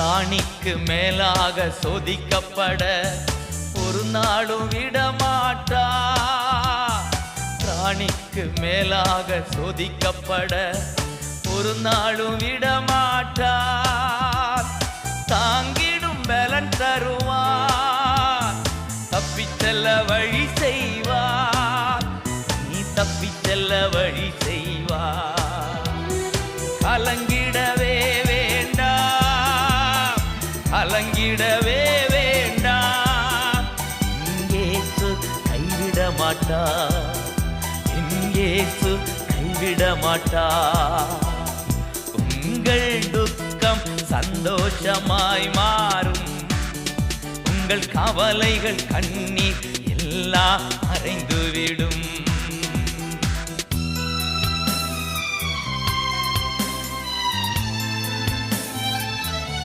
ராணிக்கு மேலாக சோதிக்கப்பட ஒரு நாளும் விடமாட்டா. ராணிக்கு மேலாக சோதிக்கப்பட ஒரு நாளும் விடமாட்டா. தாங்கிடும் பலன் தருவார், தப்பிச் செல்ல வழி செய்வார். நீ தப்பிச் செல்ல வழி செய்வார். கலங்கிடவே வேண்டாம், கலங்கிடவே வேண்டாம். இயேசு கைவிட மாட்டார், இயேசு கைவிட மாட்டார். உங்கள் துக்கம் சந்தோஷமாய் மாறும், உங்கள் கவலைகள் கண்ணீர் எல்லாம் மறைந்துவிடும்.